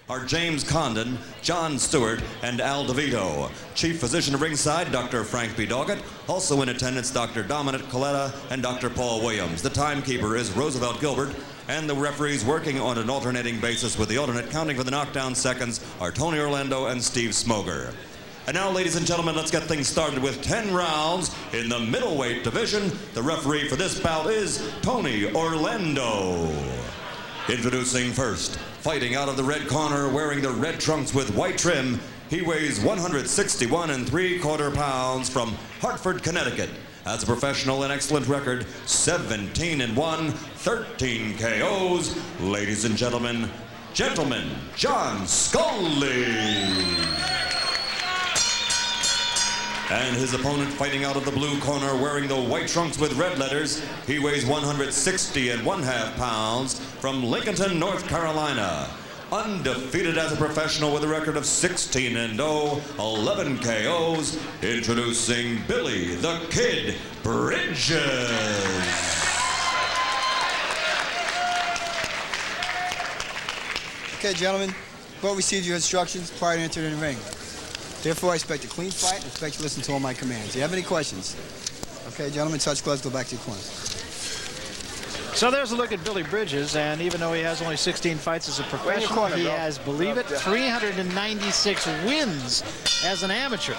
are James Condon, John Stewart, and Al DeVito. Chief Physician at ringside, Dr. Frank B. Doggett. Also in attendance, Dr. Dominic Coletta and Dr. Paul Williams. The timekeeper is Roosevelt Gilbert, and the referees working on an alternating basis with the alternate counting for the knockdown seconds are Tony Orlando and Steve Smoger. And now, ladies and gentlemen, let's get things started with 10 rounds in the middleweight division. The referee for this bout is Tony Orlando. Introducing first, fighting out of the red corner, wearing the red trunks with white trim, he weighs 161 3/4 pounds from Hartford, Connecticut. Has a professional and excellent record, 17-1, 13 KOs. Ladies and gentlemen, John Scully. And his opponent fighting out of the blue corner, wearing the white trunks with red letters, he weighs 160 1/2 pounds from Lincolnton, North Carolina. Undefeated as a professional with a record of 16-0, 11 KOs, introducing Billy the Kid Bridges. Okay, gentlemen, well received your instructions prior to entering the ring. Therefore, I expect a clean fight and expect you to listen to all my commands. Do you have any questions? Okay, gentlemen, touch gloves, go back to your corners. So there's a look at Billy Bridges, and even though he has only 16 fights as a professional, he has, believe it, 396 wins as an amateur.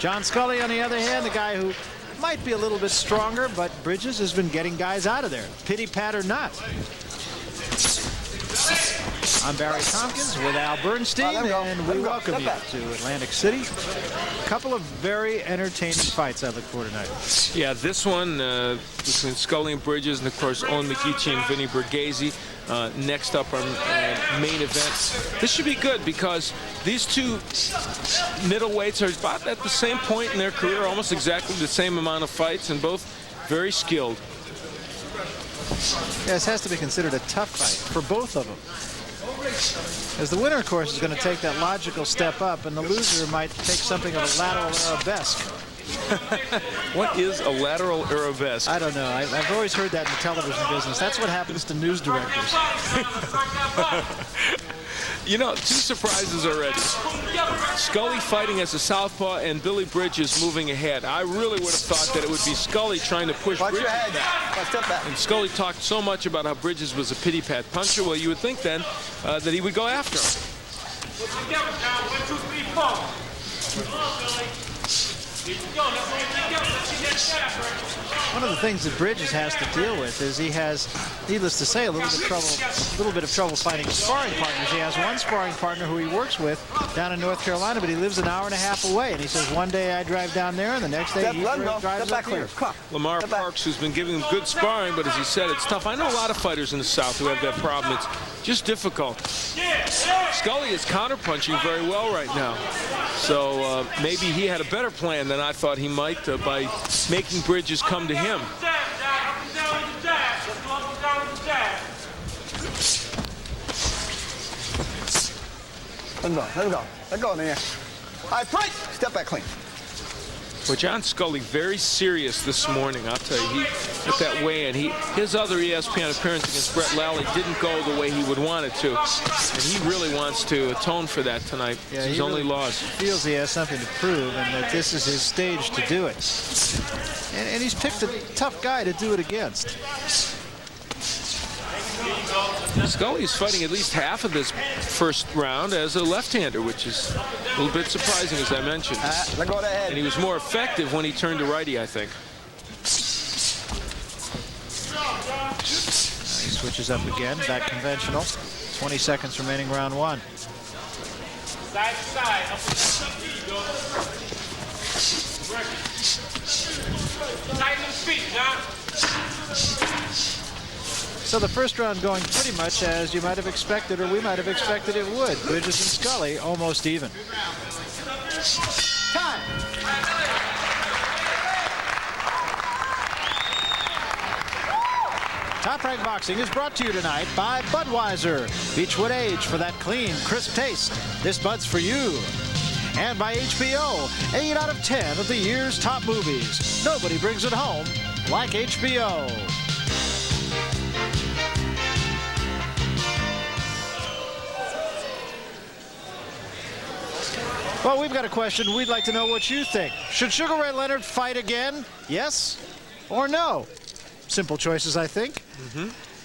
John Scully, on the other hand, the guy who might be a little bit stronger, but Bridges has been getting guys out of there, pity pat or not. I'm Barry Tompkins with Al Bernstein, and we welcome you to Atlantic City. A couple of very entertaining fights I look for tonight. Yeah, this one between Scully and Bridges, and of course Owen McGeechee and Vinny Borghese. Next up on main event. This should be good because these two middleweights are about at the same point in their career, almost exactly the same amount of fights, and both very skilled. Yeah, this has to be considered a tough fight for both of them. As the winner, of course, is going to take that logical step up, and the loser might take something of a lateral arabesque. What is a lateral arabesque? I don't know. I've always heard that in the television business. That's what happens to news directors. You know, two surprises already. Scully fighting as a southpaw and Billy Bridges moving ahead. I really would have thought that it would be Scully trying to push Bridges back. And Scully talked so much about how Bridges was a pity-pat puncher. Well, you would think then that he would go after him. One of the things that Bridges has to deal with is he has, needless to say, a little bit of trouble finding sparring partners. He has one sparring partner who he works with down in North Carolina, but he lives an hour and a half away. And he says one day I drive down there, and the next day he drives up here. Lamar Parks, who's been giving him good sparring, but as he said, it's tough. I know a lot of fighters in the South who have that problem. It's just difficult. Scully is counterpunching very well right now. So maybe he had a better plan than I thought he might by making Bridges come to him. Let go in there. All right, fight. Step back clean. Well, John Scully very serious this morning. I'll tell you, he at that weigh-in, his other ESPN appearance against Brett Lally didn't go the way he would want it to, and he really wants to atone for that tonight. Yeah, his only loss. Feels he has something to prove, and that this is his stage to do it. And he's picked a tough guy to do it against. Scully's fighting at least half of this first round as a left-hander, which is a little bit surprising, as I mentioned. Let go of the head. And he was more effective when he turned to righty, I think. He switches up again, back conventional. 20 seconds remaining, round one. Side to side, up and down. Tighten his feet, John. So the first round going pretty much as you might have expected, or we might have expected it would. Bridges and Scully almost even. Time. Top Rank Boxing is brought to you tonight by Budweiser. Beechwood Age for that clean, crisp taste. This Bud's for you. And by HBO, 8 out of 10 of the year's top movies. Nobody brings it home like HBO. Well, we've got a question. We'd like to know what you think. Should Sugar Ray Leonard fight again? Yes or no? Simple choices, I think.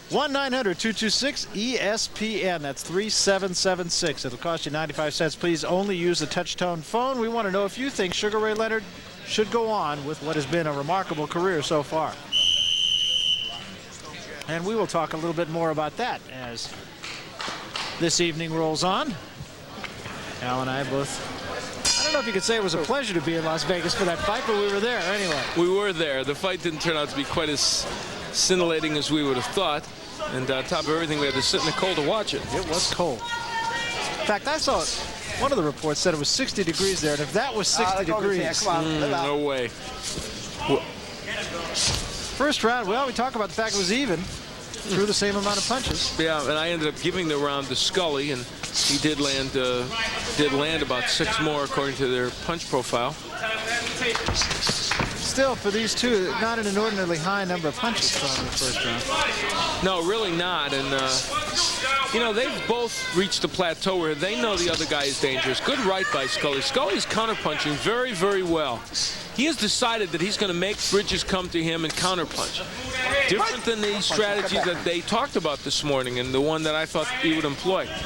1-900-226-ESPN. That's 3776. It'll cost you 95 cents. Please only use the touch-tone phone. We want to know if you think Sugar Ray Leonard should go on with what has been a remarkable career so far. And we will talk a little bit more about that as this evening rolls on. Al and I both, I don't know if you could say it was a pleasure to be in Las Vegas for that fight, but we were there anyway. We were there. The fight didn't turn out to be quite as scintillating as we would have thought. And on top of everything, we had to sit in the cold to watch it. It was cold. In fact, I saw one of the reports said it was 60 degrees there, and if that was 60 degrees, no way. First round, well, we talk about the fact it was even. Threw the same amount of punches. Yeah, and I ended up giving the round to Scully, and he did land about 6 more according to their punch profile. Still, for these two, not an inordinately high number of punches thrown in the first round. No, really not. And you know, they've both reached a plateau where they know the other guy is dangerous. Good right by Scully. Scully's counterpunching very, very well. He has decided that he's going to make Bridges come to him and counterpunch. Different than the strategy that they talked about this morning and the one that I thought he would employ. I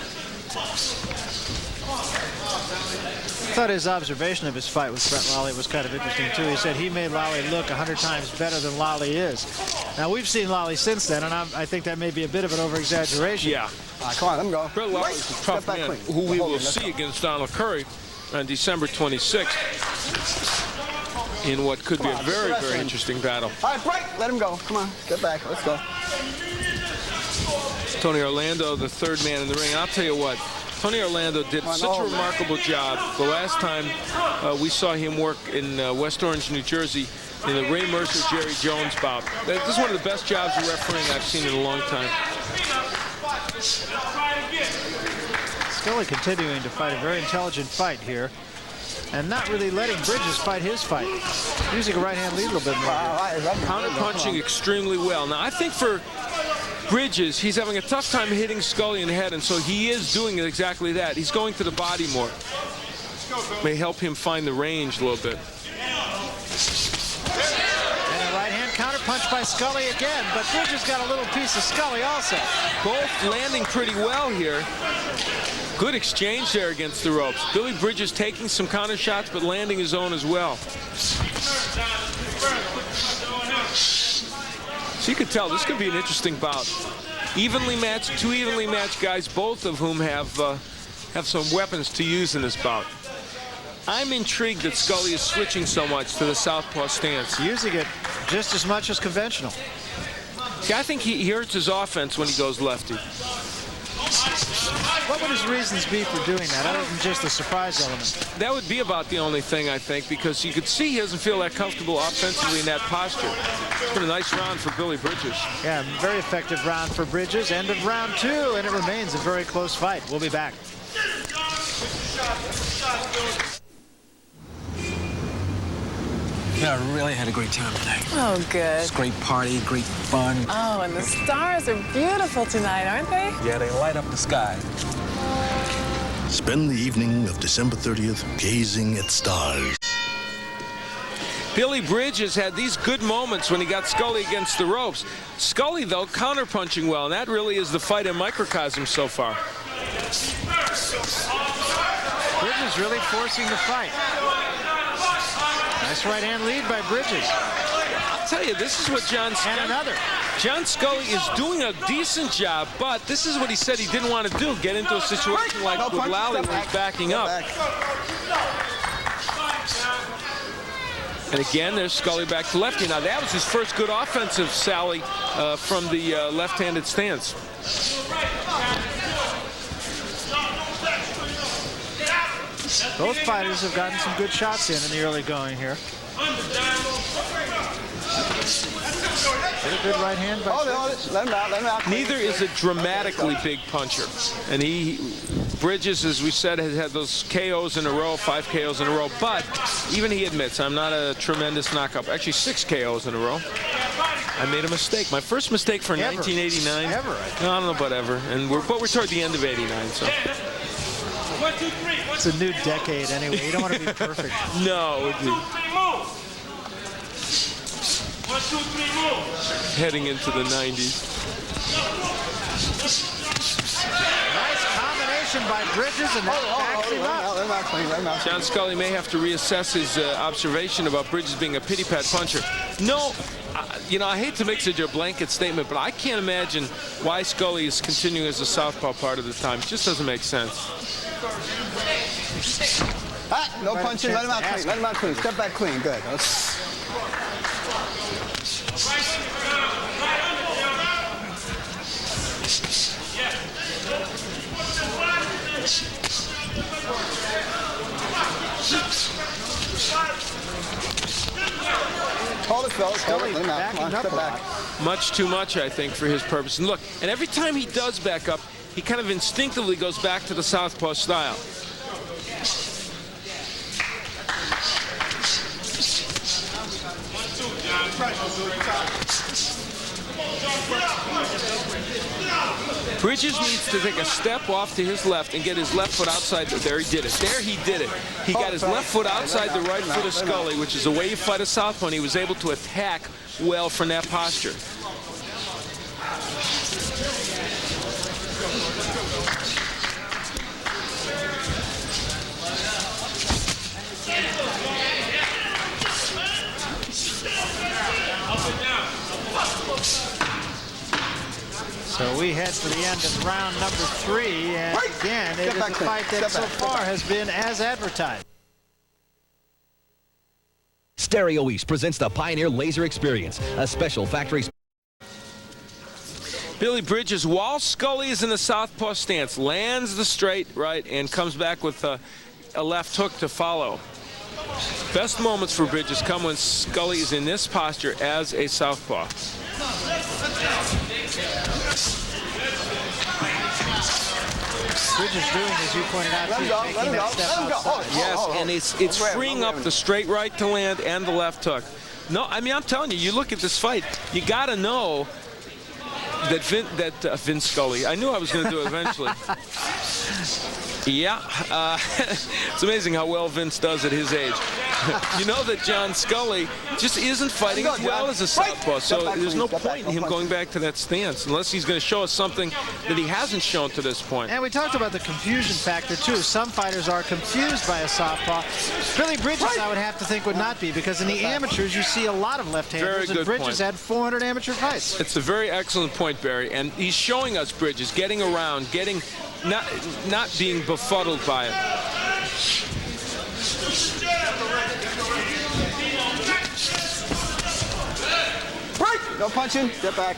thought his observation of his fight with Brett Lally was kind of interesting, too. He said he made Lally look 100 times better than Lally is. Now, we've seen Lally since then, and I think that may be a bit of an over-exaggeration. Yeah. Come on, let him go. Brett Lally's a tough man who we will see against Donald Curry on December 26th in what could be a very, very interesting battle. All right, break. Let him go. Come on, get back. Let's go. Tony Orlando, the third man in the ring. And I'll tell you what, Tony Orlando did such a remarkable job. The last time we saw him work in West Orange, New Jersey, in the Ray Mercer, Jerry Jones bout. This is one of the best jobs of refereeing I've seen in a long time. Scully continuing to fight a very intelligent fight here, and not really letting Bridges fight his fight. Using a right-hand lead a little bit more. Counter-punching extremely well. Now, I think for Bridges, he's having a tough time hitting Scully in the head, and so he is doing exactly that. He's going to the body more. May help him find the range a little bit. And a right-hand counter-punch by Scully again, but Bridges got a little piece of Scully also. Both landing pretty well here. Good exchange there against the ropes. Billy Bridges taking some counter shots, but landing his own as well. So you could tell this could be an interesting bout. Evenly matched, two evenly matched guys, both of whom have some weapons to use in this bout. I'm intrigued that Scully is switching so much to the southpaw stance. Using it just as much as conventional. Yeah, I think he hurts his offense when he goes lefty. What would his reasons be for doing that, other than just the surprise element? That would be about the only thing, I think, because you could see he doesn't feel that comfortable offensively in that posture. It's been a nice round for Billy Bridges. Yeah, very effective round for Bridges. End of round 2, and it remains a very close fight. We'll be back. Yeah, I really had a great time tonight. Oh, good. It's a great party, great fun. Oh, and the stars are beautiful tonight, aren't they? Yeah, they light up the sky. Spend the evening of December 30th gazing at stars. Billy Bridges had these good moments when he got Scully against the ropes. Scully, though, counterpunching well, and that really is the fight in microcosm so far. Bridges really forcing the fight. Nice right-hand lead by Bridges. I'll tell you, this is what John Scully is doing a decent job, but this is what he said he didn't want to do, get into a situation like with Lally when he's backing up. And again, there's Scully back to lefty. Now, that was his first good offensive sally from the left-handed stance. Both fighters have gotten some good shots in the early going here. Get a good right hand by Let him out. Neither is a dramatically big puncher. And Bridges, as we said, has had those KOs in a row, 5 KOs in a row. But even he admits, I'm not a tremendous knockup. Actually, 6 KOs in a row. I made a mistake. My first mistake for 1989. Ever. No, I don't know about ever. But we're toward the end of '89, so. 1, 2, 3. It's a new decade anyway. You don't want to be perfect. No. 1, 2, 3, move. 1, 2, 3, move. Heading into the 90s. Nice combination by Bridges, and that backs him up. John Scully may have to reassess his observation about Bridges being a pity pat puncher. No, you know, I hate to make such a blanket statement, but I can't imagine why Scully is continuing as a southpaw part of the time. It just doesn't make sense. No punching. Let him out clean. Let him out clean. Step back clean. Good. Hold it, fellas. Hold it. Let him out. Come on, step back. Much too much, I think, for his purpose. And look, and every time he does back up, he kind of instinctively goes back to the southpaw style. Bridges needs to take a step off to his left and get his left foot outside. There he did it. There he did it. He got his left foot outside the right foot of Scully, which is the way you fight a southpaw, and he was able to attack well from that posture. So we head to the end of round number 3, and again, it is a fight that so far has been as advertised. Stereo East presents the Pioneer Laser Experience, a special factory. Billy Bridges, while Scully is in the southpaw stance, lands the straight right and comes back with a left hook to follow. Best moments for Bridges come when Scully is in this posture as a southpaw. Bridges doing, as you pointed out, taking that step outside. Yes, and it's freeing up the straight right to land and the left hook. No, I mean, I'm telling you, you look at this fight, you got to know that Vince Scully, I knew I was going to do it eventually. Yeah, it's amazing how well Vince does at his age. You know that John Scully just isn't fighting as well as a southpaw, so there's no point in him going back to that stance unless he's going to show us something that he hasn't shown to this point. And we talked about the confusion factor, too. Some fighters are confused by a southpaw. Billy Bridges, I would have to think, would not be, because in the amateurs, you see a lot Very lot of left-handers, good and Bridges point. had 400 amateur fights. It's a very excellent point, Barry, and he's showing us Bridges getting around, getting not being befuddled by it. Right. No punching. Get back.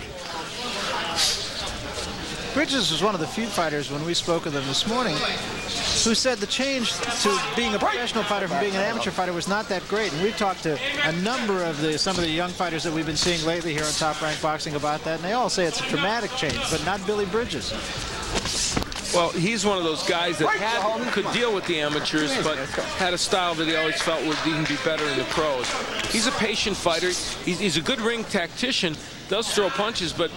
Bridges was one of the few fighters, when we spoke with him this morning, who said the change to being a professional fighter from being an amateur fighter was not that great. And we've talked to a number of some of the young fighters that we've been seeing lately here on Top Rank Boxing about that, and they all say it's a dramatic change, but not Billy Bridges. Well, he's one of those guys that could deal with the amateurs, but had a style that he always felt would even be better in the pros. He's a patient fighter. He's a good ring tactician, does throw punches, but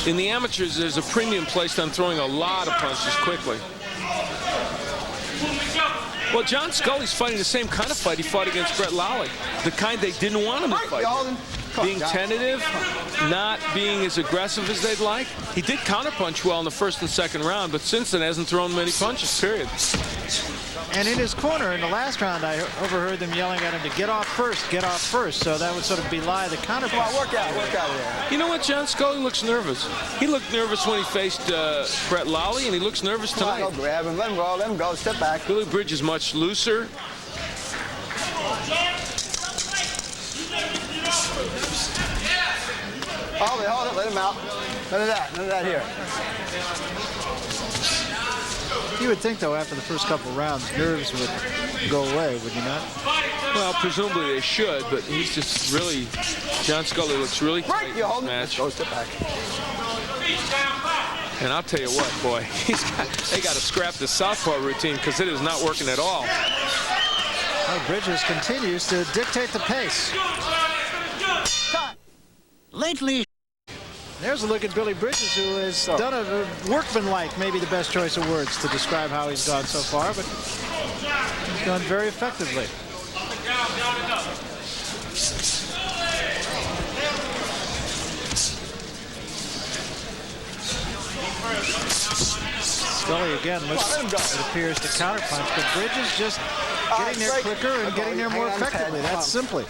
in the amateurs, there's a premium placed on throwing a lot of punches quickly. Well, John Scully's fighting the same kind of fight he fought against Brett Lally, the kind they didn't want him to fight. Being tentative, not being as aggressive as they'd like. He did counterpunch well in the first and second round, but since then hasn't thrown many punches, period. And in his corner in the last round, I overheard them yelling at him to get off first, get off first. So that would sort of belie the counterpunch. Work out there. You know what, John Scully looks nervous. He looked nervous when he faced Brett Lally, and he looks nervous tonight. Go grab him, let him go, step back. Billy Bridges is much looser. Hold it, let him out. None of that here. You would think, though, after the first couple rounds, nerves would go away, would you not? Well, presumably they should, but he's just really, John Scully looks really tight in this match. Go step back. And I'll tell you what, boy, they got to scrap the southpaw routine because it is not working at all. Well, Bridges continues to dictate the pace. Lately, There's a look at Billy Bridges, who has done a workmanlike, maybe the best choice of words to describe how he's gone so far, but he's gone very effectively. Scully again looks, it appears, to counterpunch, but Bridges just getting there quicker and getting there more effectively. That's simply.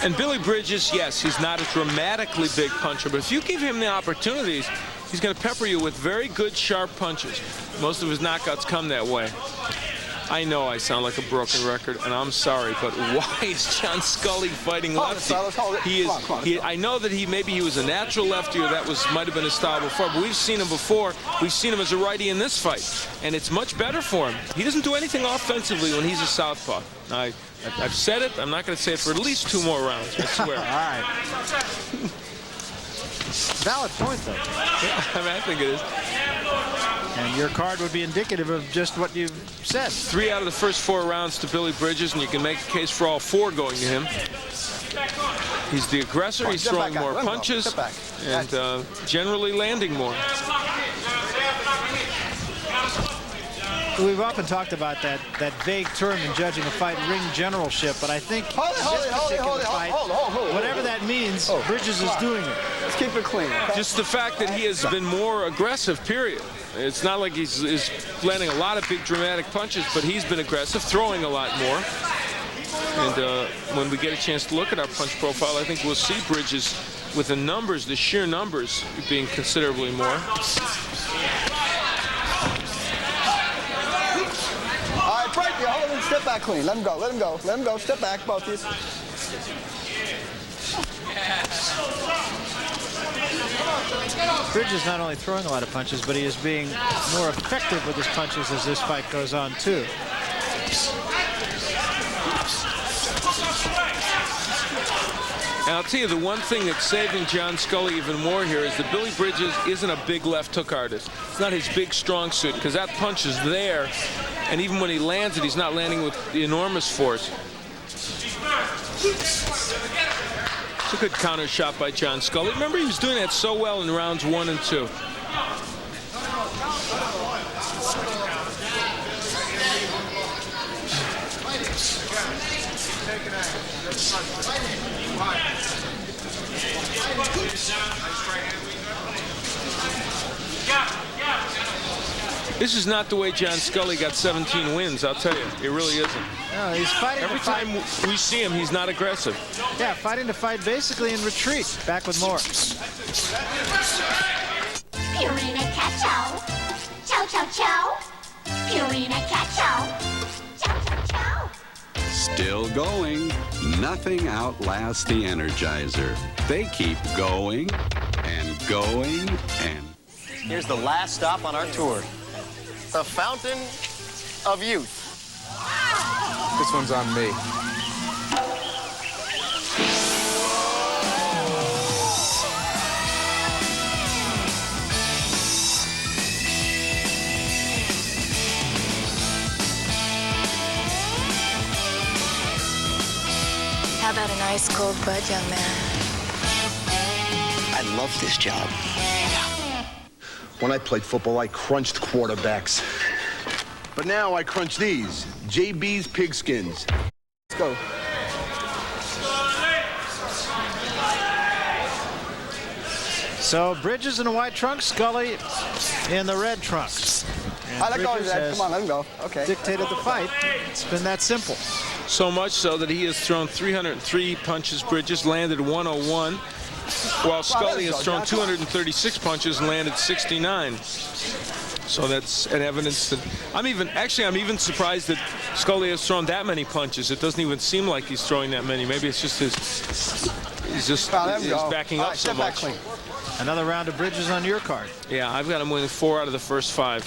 And Billy Bridges, yes, he's not a dramatically big puncher, but if you give him the opportunities, he's going to pepper you with very good, sharp punches. Most of his knockouts come that way. I know I sound like a broken record, and I'm sorry, but why is John Scully fighting lefty? I know that maybe he was a natural lefty, or that might have been his style before, but we've seen him before. We've seen him as a righty in this fight, and it's much better for him. He doesn't do anything offensively when he's a southpaw. I've said it. I'm not going to say it for at least 2 more rounds, I swear. All right. Valid point, though. I mean, I think it is. And your card would be indicative of just what you've said. 3 out of the first 4 rounds to Billy Bridges, and you can make a case for all 4 going to him. He's the aggressor. He's throwing more punches and generally landing more. We've often talked about that vague term in judging a fight, ring generalship, but I think this particular fight, whatever that means, Bridges is doing it. Let's keep it clean. Okay? Just the fact that he has been more aggressive, period. It's not like he's landing a lot of big dramatic punches, but he's been aggressive, throwing a lot more. And when we get a chance to look at our punch profile, I think we'll see Bridges with the numbers, the sheer numbers, being considerably more. Hold him, step back clean. Let him go, let him go, let him go. Step back, both of you. Bridges not only throwing a lot of punches, but he is being more effective with his punches as this fight goes on, too. And I'll tell you, the one thing that's saving John Scully even more here is that Billy Bridges isn't a big left hook artist. It's not his big strong suit, because that punch is there, and even when he lands it, he's not landing with the enormous force. It's a good counter shot by John Scully. Remember, he was doing that so well in rounds 1 and 2. This is not the way John Scully got 17 wins, I'll tell you. It really isn't. No, he's fighting. Every time we see him, he's not aggressive. Yeah, fighting to fight basically in retreat. Back with more. Purina Cat-Chow. Chow, chow, chow. Purina Cat-Chow. Chow, chow, chow. Still going. Nothing outlasts the Energizer. They keep going and going and... Here's the last stop on our tour. The Fountain of Youth. This one's on me. How about an ice cold bud, young man? I love this job. When I played football, I crunched quarterbacks. But now I crunch these, JB's Pigskins. Let's go. So Bridges in the white trunks, Scully in the red trunks. I let go of that. Come on, let him go. Okay. Dictated the fight. It's been that simple. So much so that he has thrown 303 punches, Bridges, landed 101. While Scully has thrown 236 punches and landed 69. So that's an evidence that I'm even surprised that Scully has thrown that many punches. It doesn't even seem like he's throwing that many. Maybe it's just he's backing up so much. Another round of Bridges on your card. Yeah, I've got him winning 4 out of the first 5.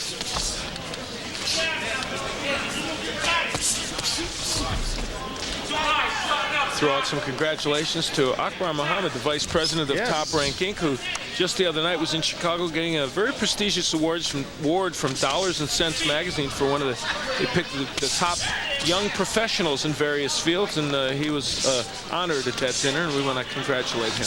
Throw out some congratulations to Akbar Muhammad, the vice president of Top Rank Inc., who just the other night was in Chicago getting a very prestigious award from Dollars and Cents magazine for one of they picked the top young professionals in various fields, and he was honored at that dinner, and we want to congratulate him.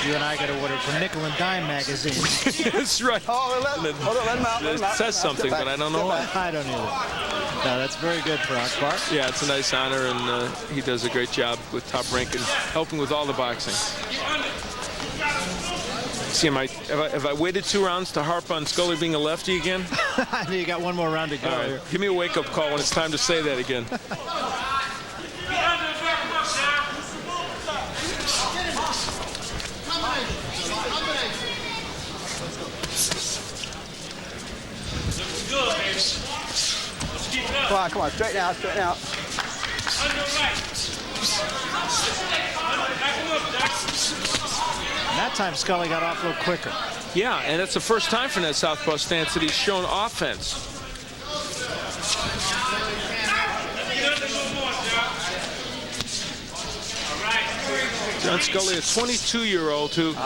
You and I got awarded from Nickel and Dime magazine. That's right. Hold on, let him out. It says something, but I don't know what. I don't either. No, that's very good for Akbar. Yeah, it's a nice honor, and he does a great job with Top Rank and helping with all the boxing. See, have I waited 2 rounds to harp on Scully being a lefty again? I know you got one more round to go. All right. Give me a wake-up call when it's time to say that again. Come on, straighten out, straighten out. And that time Scully got off a little quicker. Yeah, and that's the first time for that southpaw stance that he's shown offense. John Scully, a 22-year-old who come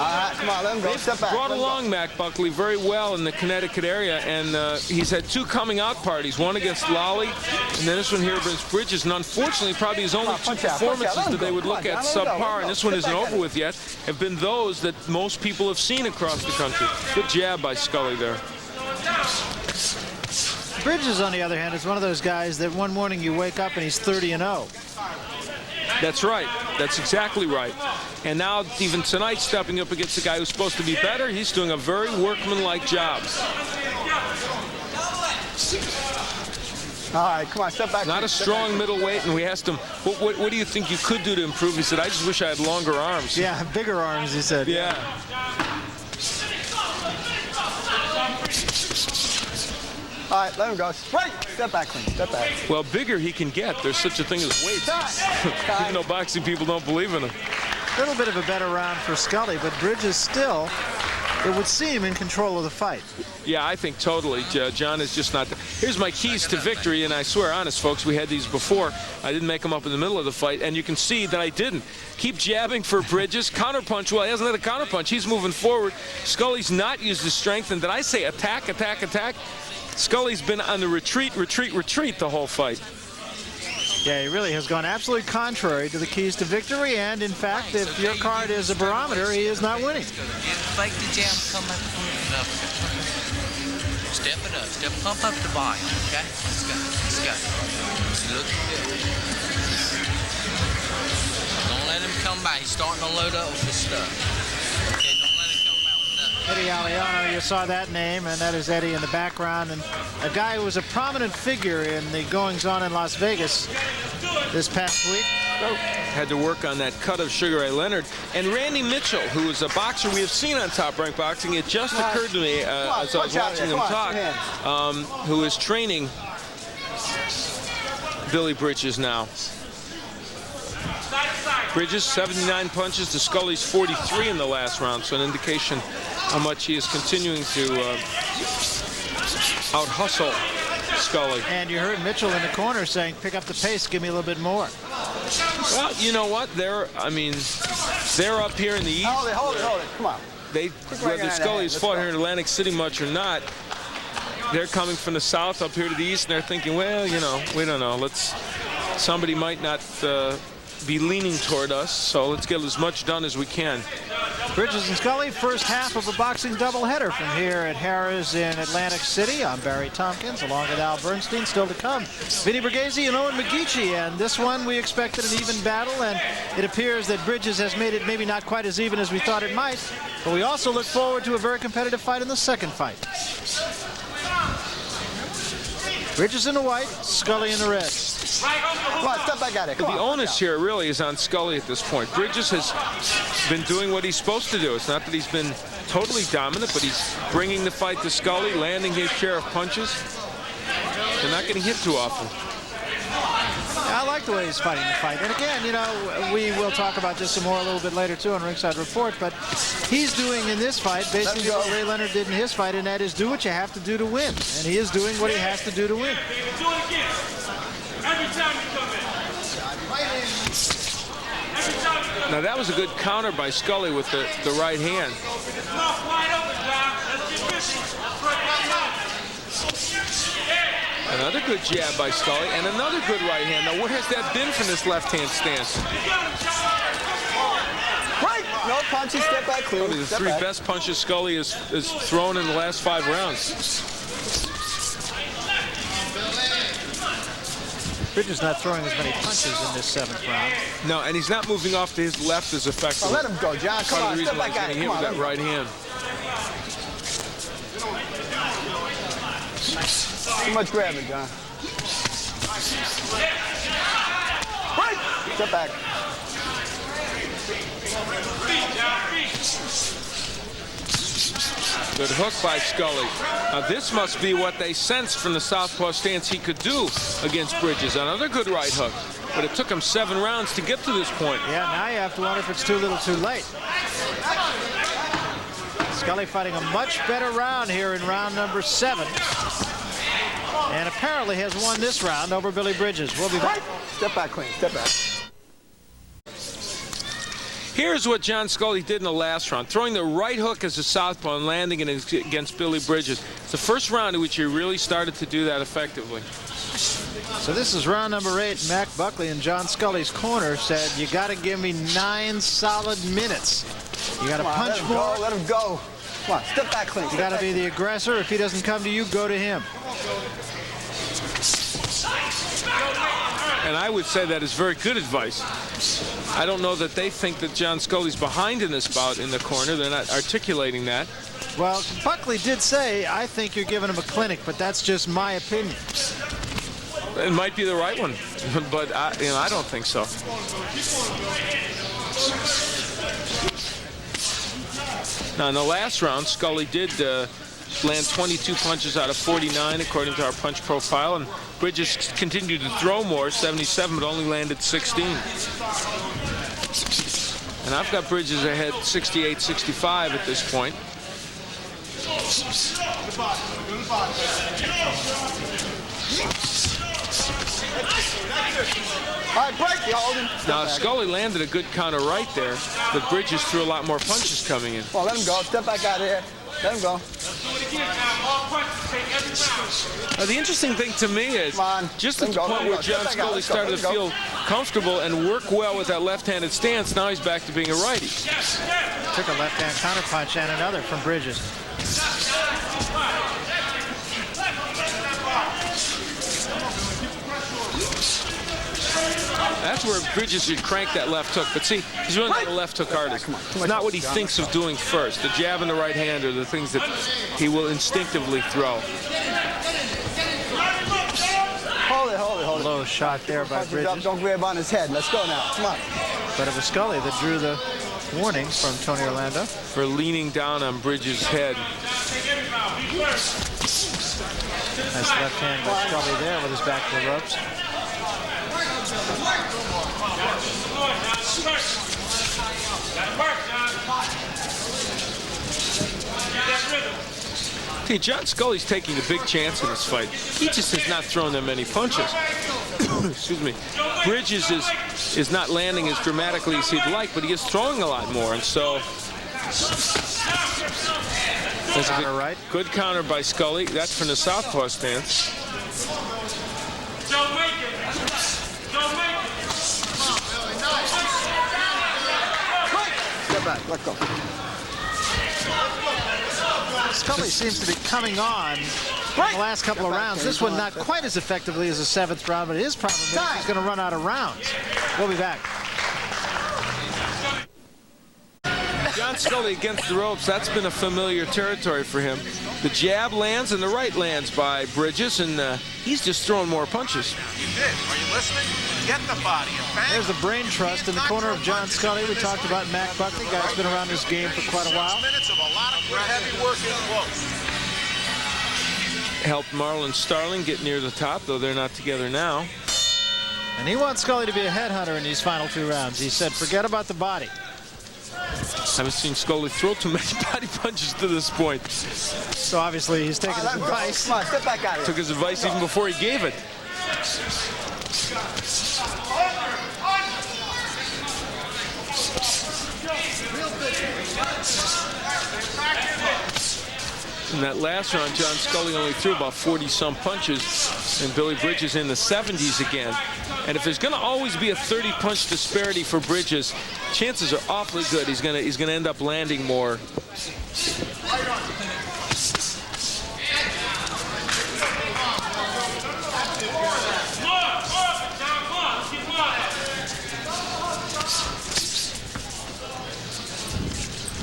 on, let him go. Step back. brought along Mac Buckley very well in the Connecticut area, and he's had 2 coming-out parties, one against Lally, and then this one here against Bridges, and unfortunately probably his only 2 performances that they would look at subpar, and this one isn't over with yet, have been those that most people have seen across the country. Good jab by Scully there. Bridges, on the other hand, is one of those guys that one morning you wake up and he's 30-0. That's right. That's exactly right. And now, even tonight, stepping up against a guy who's supposed to be better, he's doing a very workmanlike job. All right, come on, step back. Not a strong middleweight, and we asked him, what do you think you could do to improve? He said, I just wish I had longer arms. Yeah, bigger arms, he said. Yeah. All right, let him go. Right, step back, clean. Step back. Well, bigger he can get. There's such a thing as weight. Even though boxing people don't believe in him. A little bit of a better round for Scully, but Bridges still, it would seem, in control of the fight. Yeah, I think totally. John is just not. Here's my keys to victory, and I swear, honest, folks, we had these before. I didn't make them up in the middle of the fight, and you can see that I didn't. Keep jabbing for Bridges. Counterpunch. Well, he hasn't had a counterpunch. He's moving forward. Scully's not used his strength, and then I say attack, attack, attack. Scully's been on the retreat the whole fight. Yeah, he really has gone absolutely contrary to the keys to victory, and in fact, if your card is a barometer, he is not winning. Fake the jab, come up, step it up, pump up the volume, okay? Let's go, let's go. Look good. Don't let him come back. He's starting to load up with his stuff. Okay, don't let him come out with nothing. Eddie Aliano, you saw that name, and that is Eddie in the background, and a guy who was a prominent figure in the goings-on in Las Vegas this past week. Had to work on that cut of Sugar Ray Leonard. And Randy Mitchell, who is a boxer we have seen on Top Rank Boxing, it just occurred to me as I was watching him talk, who is training Billy Bridges now. Bridges, 79 punches to Scully's 43 in the last round, so an indication how much he is continuing to out-hustle Scully. And you heard Mitchell in the corner saying, pick up the pace, give me a little bit more. Well, you know what? They're up here in the East. Hold it, come on. Whether Scully's fought here in Atlantic City much or not, they're coming from the South up here to the East, and they're thinking, well, you know, we don't know. Somebody might not be leaning toward us, so let's get as much done as we can. Bridges and Scully, first half of a boxing doubleheader from here at Harrah's in Atlantic City. I'm Barry Tompkins, along with Al Bernstein, still to come. Vinny Borghese and Owen McGeechee, and this one we expected an even battle, and it appears that Bridges has made it maybe not quite as even as we thought it might, but we also look forward to a very competitive fight in the second fight. Bridges in the white, Scully in the red. Come on, step back at it. The onus here really is on Scully at this point. Bridges has been doing what he's supposed to do. It's not that he's been totally dominant, but he's bringing the fight to Scully, landing his share of punches. They're not getting hit too often. I like the way he's fighting the fight. And again, you know, we will talk about this some more a little bit later, too, on Ringside Report. But he's doing in this fight basically what Ray Leonard did in his fight, and that is do what you have to do to win. And he is doing what he has to do to win. Do it again. Every time you come in. Now that was a good counter by Scully with the right hand. Another good jab by Scully and another good right hand. Now what has that been from this left hand stance? Right. No punches, step back clear. Probably the three best punches Scully has thrown in the last 5 rounds. Bridges not throwing as many punches in this 7th round. No, and he's not moving off to his left as effectively. Oh, let him go, John. Come on, step back at it. Hit with that right hand. Too much grabbing, John. Right. Step back. Good hook by Scully. Now this must be what they sensed from the southpaw stance he could do against Bridges. Another good right hook, but it took him 7 rounds to get to this point. Yeah, now you have to wonder if it's too little too late. Scully fighting a much better round here in round number 7. And apparently has won this round over Billy Bridges. We'll be back. Step back clean, step back. Here's what John Scully did in the last round, throwing the right hook as a southpaw and landing it against Billy Bridges. It's the first round in which he really started to do that effectively. So this is round number 8. Mac Buckley in John Scully's corner said, you got to give me 9 solid minutes. You got to punch more. Let him go. Come on, step back clean. You got to be the aggressor. If he doesn't come to you, go to him. And I would say that is very good advice. I don't know that they think that John Scully's behind in this bout in the corner. They're not articulating that. Well, Buckley did say, I think you're giving him a clinic, but that's just my opinion. It might be the right one, but I don't think so. Now, in the last round, Scully did land 22 punches out of 49, according to our punch profile, and Bridges continued to throw more, 77, but only landed 16. And I've got Bridges ahead 68-65 at this point. All right, break, you hold him. Now, Scully landed a good counter right there, but Bridges threw a lot more punches coming in. Well, let him go. Step back out of here. Let him go. Now, the interesting thing to me is, just at the point where John Scully started to feel comfortable and work well with that left-handed stance, now he's back to being a righty. Took a left-hand counterpunch and another from Bridges. That's where Bridges should crank that left hook. But see, he's really not a left hook artist. It's not what he thinks of doing first. The jab and the right hand are the things that he will instinctively throw. Hold it. Low shot there by Bridges. Don't grab on his head. Let's go now. Come on. But it was Scully that drew the warning from Tony Orlando. For leaning down on Bridges' head. Nice left hand by Scully there with his back to the ropes. Okay, John Scully's taking a big chance in this fight. He just has not thrown that many punches. Excuse me. Bridges is not landing as dramatically as he'd like, but he is throwing a lot more, and so that's a good counter by Scully. That's from the southpaw stance. Step back. Let go. Scully seems to be coming on in the last couple of rounds. This one not quite as effectively as the 7th round, but his problem is he's going to run out of rounds. We'll be back. John Scully against the ropes, that's been a familiar territory for him. The jab lands and the right lands by Bridges, and he's just throwing more punches. You did. Are you listening? Get the body. There's the brain trust in the corner of John Scully. We talked about Mac Buckley. Guy's been around this game for quite a while. Minutes of a lot of heavy work in close. Helped Marlon Starling get near the top, though they're not together now. And he wants Scully to be a headhunter in these final 2 rounds. He said, forget about the body. Haven't seen Scully throw too many body punches to this point. So obviously he's taking his advice. Come on, step back out of here. Took his advice even before he gave it. In that last round, John Scully only threw about 40-some punches, and Billy Bridges in the 70s again. And if there's going to always be a 30-punch disparity for Bridges, chances are awfully good he's going to end up landing more.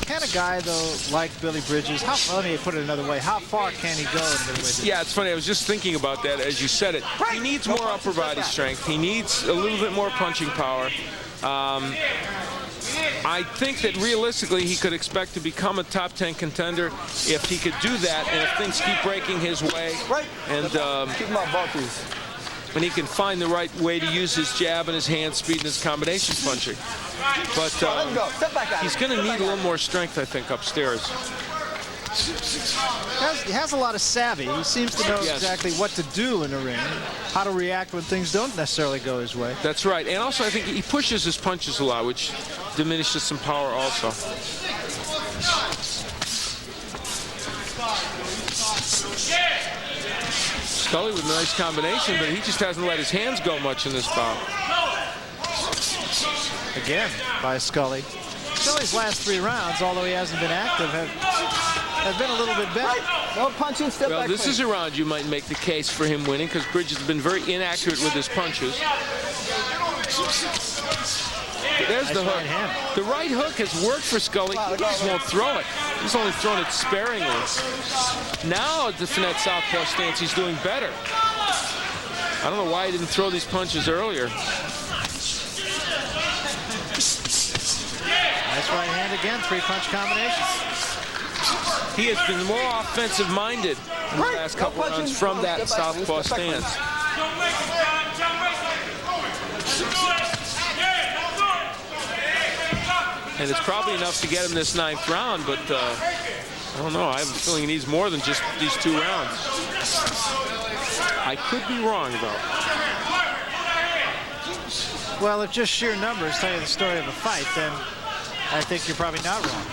Can a guy, though, like Billy Bridges, let me put it another way, how far can he go in middleweight? Yeah, it's funny. I was just thinking about that as you said it. He needs more upper body strength. He needs a little bit more punching power. I think that realistically he could expect to become a top 10 contender if he could do that, and if things keep breaking his way, and when he can find the right way to use his jab and his hand speed and his combination punching. But he's going to need a little more strength, I think, upstairs. He has a lot of savvy. He seems to know exactly what to do in the ring, how to react when things don't necessarily go his way. That's right. And also, I think he pushes his punches a lot, which diminishes some power also. Scully with a nice combination, but he just hasn't let his hands go much in this bout. Again, by Scully. Scully's last 3 rounds, although he hasn't been active, have been a little bit better. No punching, step back. Well, this is a round you might make the case for him winning, because Bridges has been very inaccurate with his punches. There's the hook. The right hook has worked for Scully. He just won't throw it. He's only thrown it sparingly. Now at the Finette southpaw stance, he's doing better. I don't know why he didn't throw these punches earlier. Nice right hand again, 3-punch combination. He has been more offensive-minded in the last couple rounds from that southpaw stance. And it's probably enough to get him this 9th round, but I don't know. I have a feeling he needs more than just these 2 rounds. I could be wrong, though. Well, if just sheer numbers tell you the story of a fight, then I think you're probably not wrong.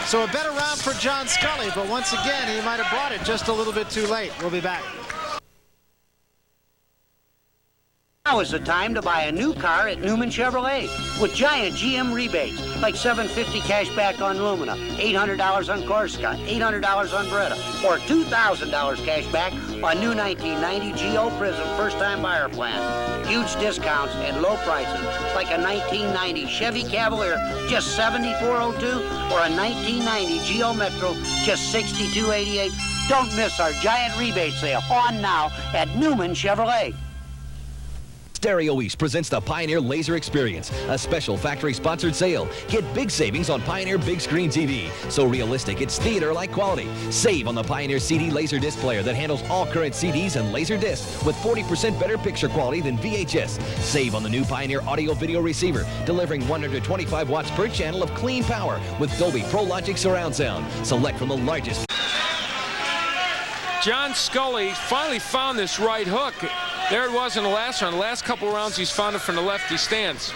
So a better round for John Scully, but once again, he might have brought it just a little bit too late. We'll be back. Now is the time to buy a new car at Newman Chevrolet with giant GM rebates like $750 cash back on Lumina, $800 on Corsica, $800 on Beretta, or $2,000 cash back on new 1990 GO Prism first-time buyer plan. Huge discounts and low prices like a 1990 Chevy Cavalier just $74.02 or a 1990 GO Metro just $62.88. Don't miss our giant rebate sale on now at Newman Chevrolet. Stereo East presents the Pioneer Laser Experience, a special factory-sponsored sale. Get big savings on Pioneer Big Screen TV. So realistic, it's theater-like quality. Save on the Pioneer CD Laser Disc Player that handles all current CDs and laser discs with 40% better picture quality than VHS. Save on the new Pioneer Audio Video Receiver, delivering 125 watts per channel of clean power with Dolby Pro Logic surround sound. Select from the largest. John Scully finally found this right hook. There it was in the last round. The last couple rounds, he's found it from the lefty stance.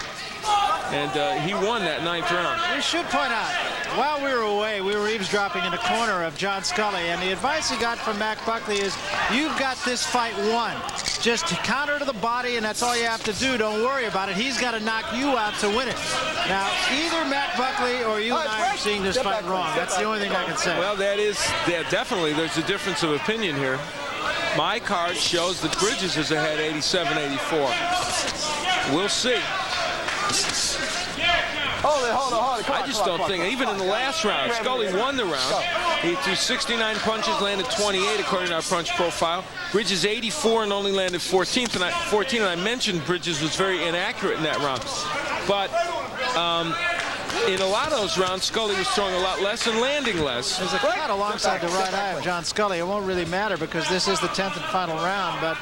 And he won that 9th round. We should point out, while we were away, we were eavesdropping in the corner of John Scully, and the advice he got from Mac Buckley is, you've got this fight won. Just counter to the body, and that's all you have to do. Don't worry about it. He's got to knock you out to win it. Now, either Mac Buckley or you and I are seeing this fight wrong. That's the only thing I can say. Well, definitely, there's a difference of opinion here. My card shows that Bridges is ahead 87-84. We'll see. Hold it. I just don't think, even in the last round, Scully won the round. He threw 69 punches, landed 28 according to our punch profile. Bridges 84 and only landed 14. And I mentioned Bridges was very inaccurate in that round. But in a lot of those rounds, Scully was throwing a lot less and landing less. There's a cut alongside the right eye of John Scully. It won't really matter because this is the 10th and final round, but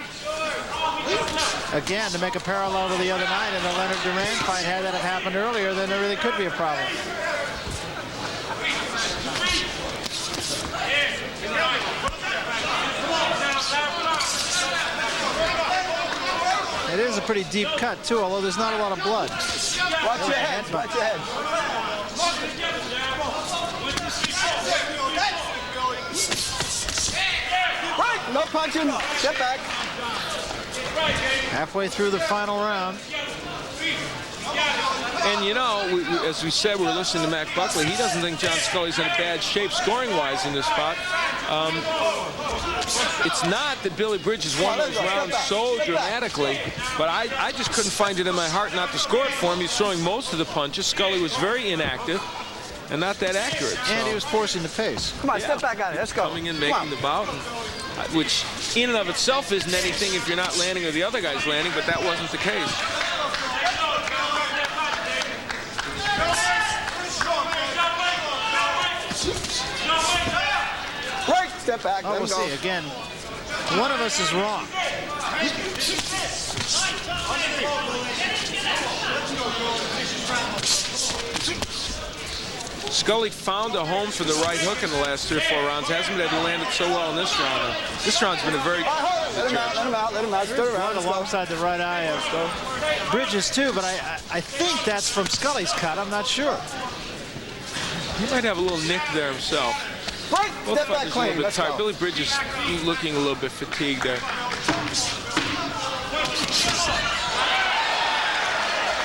again, to make a parallel to the other night in the Leonard Duran fight, had that have happened earlier, then there really could be a problem. It is a pretty deep cut, too, although there's not a lot of blood. Watch your head, watch your head. Right, no punching. Step back. Halfway through the final round. And you know, as we said, we were listening to Mac Buckley. He doesn't think John Scully's in a bad shape scoring-wise in this spot. It's not that Billy Bridges won those rounds so dramatically, but I just couldn't find it in my heart not to score it for him. He's throwing most of the punches. Scully was very inactive and not that accurate. And he was forcing the pace. Come on, step back on it. Let's go. Coming in, making the bout, which in and of itself isn't anything if you're not landing or the other guy's landing, but that wasn't the case. Right, step back. Oh, we'll see. Again, one of us is wrong. Scully found a home for the right hook in the last 3 or 4 rounds. Hasn't been able to land it so well in this round. This round's been a very... Let him out, let him out, let him out. Stood around. Alongside the right eye of Bridges, too, but I think that's from Scully's cut. I'm not sure. He might have a little nick there himself. Right, Both step back fighters clean. a little bit Let's tired. go. Billy Bridges looking a little bit fatigued there.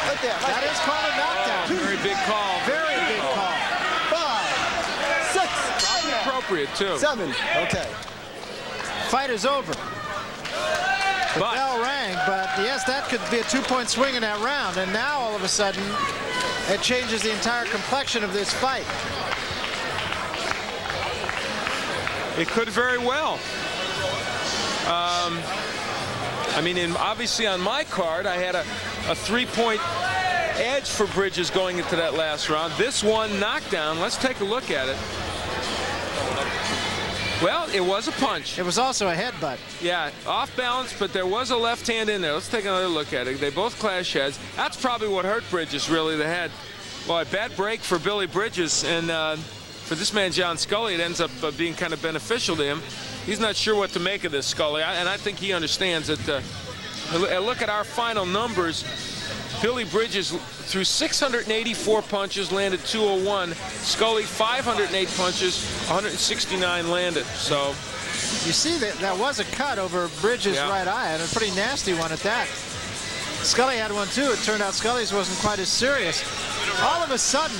Right there. That is called a knockdown. Very big call. Very big call. 5, 6. Appropriate, too. 7. Okay. Fight is over. The bell rang, but yes, that could be a 2-point swing in that round. And now, all of a sudden, it changes the entire complexion of this fight. It could very well. I mean, obviously on my card, I had a 3-point edge for Bridges going into that last round. This one knockdown. Let's take a look at it. Well, it was a punch. It was also a headbutt. Yeah, off balance, but there was a left hand in there. Let's take another look at it. They both clash heads. That's probably what hurt Bridges, really, the head. Well, a bad break for Billy Bridges, and for this man, John Scully, it ends up being kind of beneficial to him. He's not sure what to make of this, Scully, and I think he understands that. Look at our final numbers. Billy Bridges threw 684 punches, landed 201. Scully, 508 punches, 169 landed. So you see that was a cut over Bridges' right eye, and a pretty nasty one at that. Scully had one too. It turned out Scully's wasn't quite as serious. All of a sudden,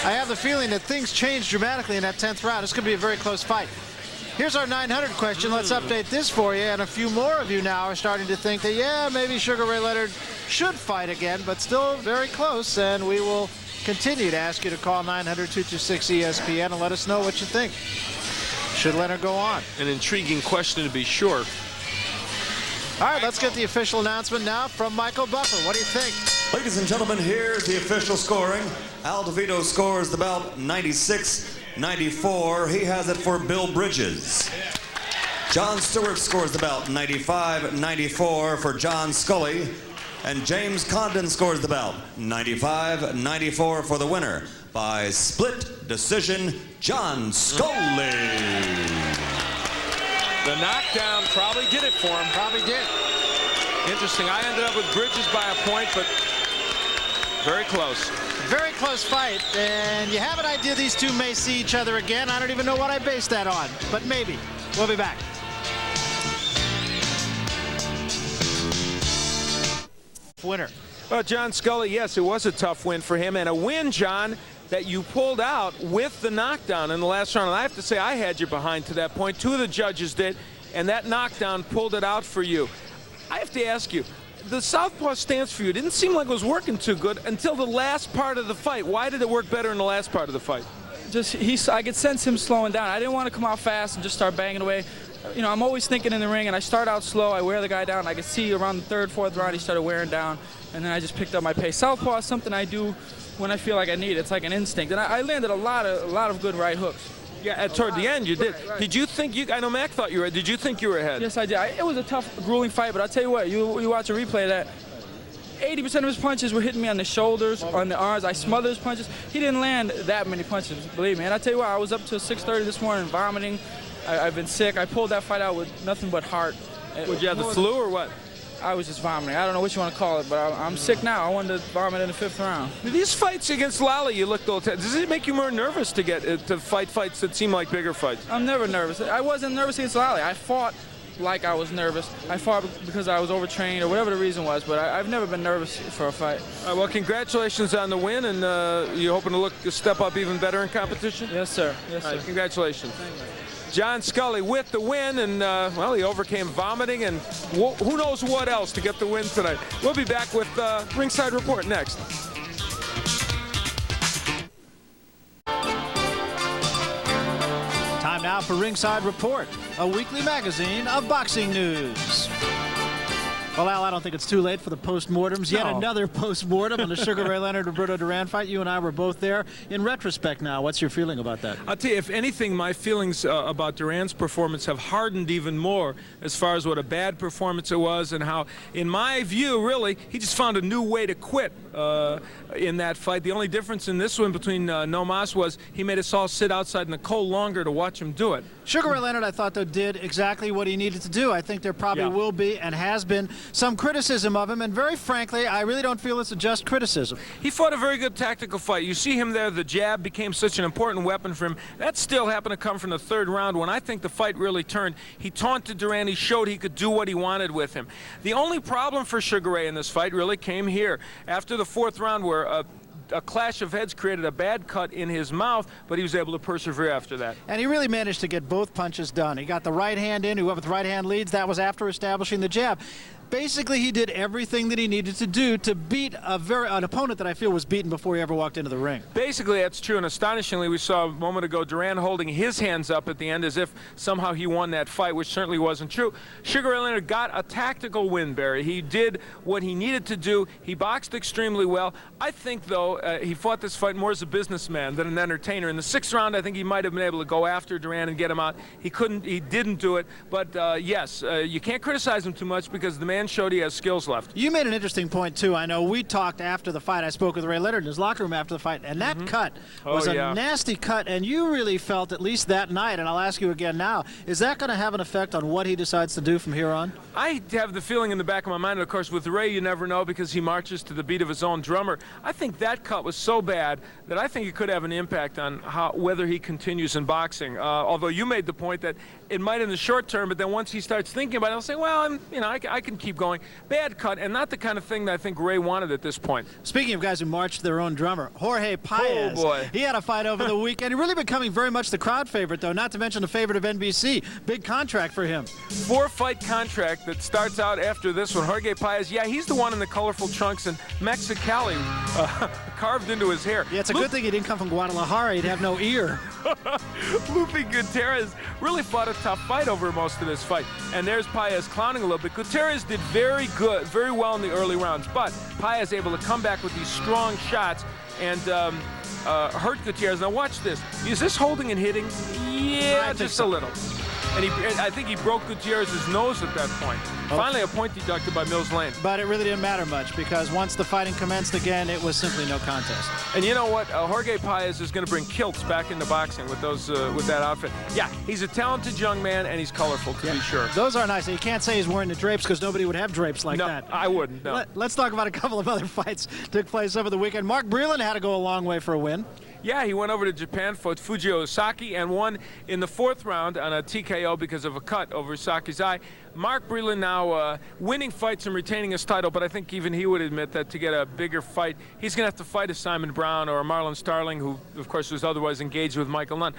I have the feeling that things changed dramatically in that 10th round. It's going to be a very close fight. Here's our 900 question. Let's update this for you. And a few more of you now are starting to think that, yeah, maybe Sugar Ray Leonard should fight again, but still very close. And we will continue to ask you to call 900-226-ESPN and let us know what you think. Should Leonard go on? An intriguing question, to be sure. All right, let's get the official announcement now from Michael Buffer. What do you think? Ladies and gentlemen, here's the official scoring. Al DeVito scores the bout 96-94. He has it for Bill Bridges. John Stewart scores the bout 95-94 for John Scully. And James Condon scores the bout 95-94 for the winner by split decision, John Scully. The knockdown probably did it for him. Probably did. Interesting. I ended up with Bridges by a point, but very close. Very close fight, and you have an idea these two may see each other again. I don't even know what I base that on, but maybe. We'll be back. Winner. Well, John Scully, yes, it was a tough win for him, and a win, John, that you pulled out with the knockdown in the last round. And I have to say, I had you behind to that point. 2 of the judges did, and that knockdown pulled it out for you. I have to ask you, the southpaw stance for you didn't seem like it was working too good until the last part of the fight. Why did it work better in the last part of the fight? I could sense him slowing down. I didn't want to come out fast and just start banging away. You know, I'm always thinking in the ring, and I start out slow. I wear the guy down. I could see around the 3rd, 4th round he started wearing down, and then I just picked up my pace. Southpaw is something I do when I feel like I need it. It's like an instinct, and I landed a lot of good right hooks. Yeah, toward the end you did. Right. Did you think I know Mac thought you were. Did you think you were ahead? Yes, I did. It was a tough, grueling fight, but I'll tell you what. You watch a replay of that. 80% of his punches were hitting me on the shoulders, on the arms. I smothered his punches. He didn't land that many punches, believe me. And I tell you what, I was up till 6:30 this morning vomiting. I've been sick. I pulled that fight out with nothing but heart. Would you have the flu or what? I was just vomiting. I don't know what you want to call it, but I'm sick now. I wanted to vomit in the 5th round. These fights against Lally, you looked all does it make you more nervous to get to fight fights that seem like bigger fights? I'm never nervous. I wasn't nervous against Lally. I fought like I was nervous. I fought because I was overtrained or whatever the reason was, but I've never been nervous for a fight. All right, well, congratulations on the win, and you hoping to step up even better in competition? Yes, sir. Yes, sir. All right, congratulations. John Scully with the win, and well, he overcame vomiting and who knows what else to get the win tonight. We'll be back with Ringside Report next. Time now for Ringside Report, a weekly magazine of boxing news. Well, Al, I don't think it's too late for the post-mortems. Yet another post-mortem on the Sugar Ray Leonard-Roberto Duran fight. You and I were both there. In retrospect now, what's your feeling about that? I'll tell you, if anything, my feelings about Duran's performance have hardened even more as far as what a bad performance it was and how, in my view, really, he just found a new way to quit in that fight. The only difference in this one between No Mas was he made us all sit outside in the cold longer to watch him do it. Sugar Ray Leonard, I thought, though, did exactly what he needed to do. I think there probably will be and has been some criticism of him, and very frankly, I really don't feel it's a just criticism. He fought a very good tactical fight. You see him there, the jab became such an important weapon for him. That still happened to come from the 3rd round when I think the fight really turned. He taunted Duran, he showed he could do what he wanted with him. The only problem for Sugar Ray in this fight really came here after the 4th round where a clash of heads created a bad cut in his mouth, but he was able to persevere after that. And he really managed to get both punches done. He got the right hand in, he went with right hand leads. That was after establishing the jab. Basically, he did everything that he needed to do to beat an opponent that I feel was beaten before he ever walked into the ring. Basically, that's true, and astonishingly, we saw a moment ago Duran holding his hands up at the end as if somehow he won that fight, which certainly wasn't true. Sugar Ray Leonard got a tactical win, Barry. He did what he needed to do. He boxed extremely well. I think, though, he fought this fight more as a businessman than an entertainer. In the 6th round, I think he might have been able to go after Duran and get him out. He couldn't. He didn't do it. But, yes, you can't criticize him too much because the man showed he has skills left. You made an interesting point, too. I know we talked after the fight. I spoke with Ray Leonard in his locker room after the fight, and that cut was a nasty cut, and you really felt, at least that night, and I'll ask you again now, is that going to have an effect on what he decides to do from here on? I have the feeling in the back of my mind, and of course with Ray you never know because he marches to the beat of his own drummer. I think that cut was so bad that I think it could have an impact on whether he continues in boxing. Although you made the point that it might in the short term, but then once he starts thinking about it, he'll say, well, I can keep going. Bad cut, and not the kind of thing that I think Ray wanted at this point. Speaking of guys who march to their own drummer, Jorge Paez. Oh, boy. He had a fight over the weekend. Really becoming very much the crowd favorite, though, not to mention the favorite of NBC. Big contract for him. 4-fight contract that starts out after this one. Jorge Paez, yeah, he's the one in the colorful trunks and Mexicali carved into his hair. Yeah, it's a good thing he didn't come from Guadalajara. He'd have no ear. Lupe Gutierrez really fought a tough fight over most of this fight. And there's Paez clowning a little bit. Gutierrez did very well in the early rounds, but Paez able to come back with these strong shots and hurt Gutierrez. Now watch this. Is this holding and hitting? Yeah, just a little. And I think he broke Gutierrez's nose at that point. Finally, a point deducted by Mills Lane. But it really didn't matter much because once the fighting commenced again, it was simply no contest. And you know what? Jorge Paez is going to bring kilts back into boxing with those with that outfit. Yeah, he's a talented young man and he's colorful to be sure. Those are nice. You can't say he's wearing the drapes because nobody would have drapes like that. I wouldn't. No. Let's talk about a couple of other fights that took place over the weekend. Mark Breland had to go a long way for a win. Yeah, he went over to Japan, fought Fujio Osaki, and won in the 4th round on a TKO because of a cut over Osaki's eye. Mark Breland now winning fights and retaining his title, but I think even he would admit that to get a bigger fight, he's going to have to fight a Simon Brown or a Marlon Starling, who, of course, was otherwise engaged with Michael Nunn.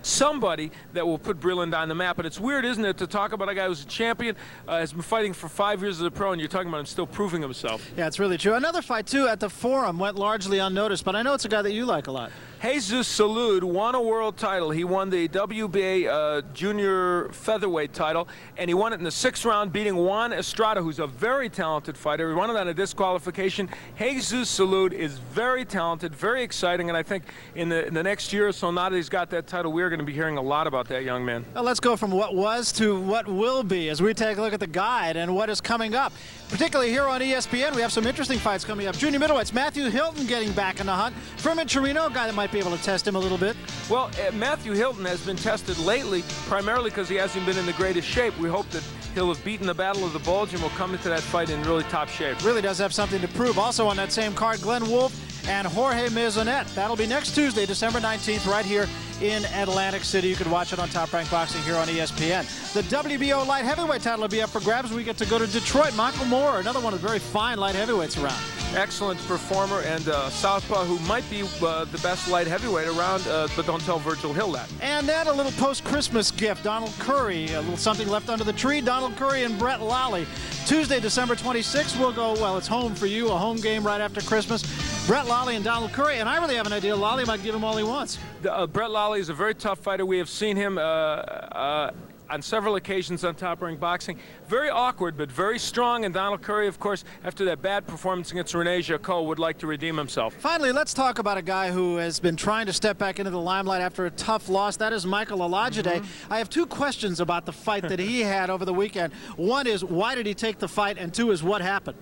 Somebody that will put Breland on the map. And it's weird, isn't it, to talk about a guy who's a champion, has been fighting for 5 years as a pro, and you're talking about him still proving himself. Yeah, it's really true. Another fight, too, at the Forum went largely unnoticed, but I know it's a guy that you like a lot. Jesus Salud won a world title. He won the WBA junior featherweight title, and he won it in the 6th round, beating Juan Estrada, who's a very talented fighter. He won it on a disqualification. Jesus Salud is very talented, very exciting, and I think in the next year or so, now that he's got that title, we're going to be hearing a lot about that young man. Well, let's go from what was to what will be as we take a look at the guide and what is coming up. Particularly here on ESPN, we have some interesting fights coming up. Junior middleweights, Matthew Hilton getting back in the hunt. Fermin Chirino, a guy that might be able to test him a little bit. Well, Matthew Hilton has been tested lately, primarily because he hasn't been in the greatest shape. We hope that He'll have beaten the Battle of the Bulge and will come into that fight in really top shape. Really does have something to prove. Also on that same card, Glenn Wolfe and Jorge Maisonette. That'll be next Tuesday, December 19th, right here in Atlantic City. You can watch it on Top Rank Boxing here on ESPN. The WBO light heavyweight title will be up for grabs. We get to go to Detroit. Michael Moore, another one of the very fine light heavyweights around. Excellent performer and southpaw who might be the best light heavyweight around, but don't tell Virgil Hill that. And then a little post-Christmas gift. Donald Curry, a little something left under the tree. Donald Curry and Brett Lally. Tuesday, December 26th, we'll go, well, it's home for you, a home game right after Christmas. Brett Lally and Donald Curry, and I really have an idea Lally might give him all he wants. Brett Lally is a very tough fighter. We have seen him on several occasions on Top Rank Boxing. Very awkward, but very strong. And Donald Curry, of course, after that bad performance against Rene Jacot, would like to redeem himself. Finally, let's talk about a guy who has been trying to step back into the limelight after a tough loss. That is Michael Olajide. I have two questions about the fight that he had over the weekend. One is, why did he take the fight? And two is, what happened?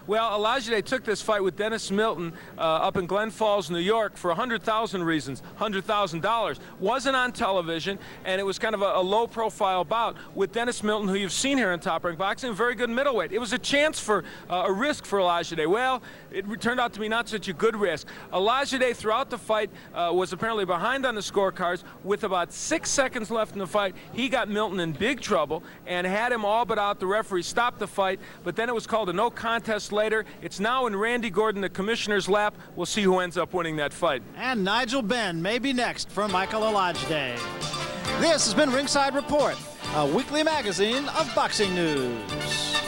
Well, Olajide took this fight with Dennis Milton up in Glen Falls, New York, for 100,000 reasons, $100,000. Wasn't on television, and it was kind of a low-profile bout with Dennis Milton, who you've seen here in Top Rank Boxing, a very good middleweight. It was a chance for a risk for Olajide. Well, it turned out to be not such a good risk. Olajide, throughout the fight, was apparently behind on the scorecards. With about 6 seconds left in the fight, he got Milton in big trouble and had him all but out. The referee stopped the fight, but then it was called a no contest later. It's now in Randy Gordon, the commissioner's lap. We'll see who ends up winning that fight. And Nigel Benn may be next for Michael Olajide. This has been Ringside Report, a weekly magazine of boxing news.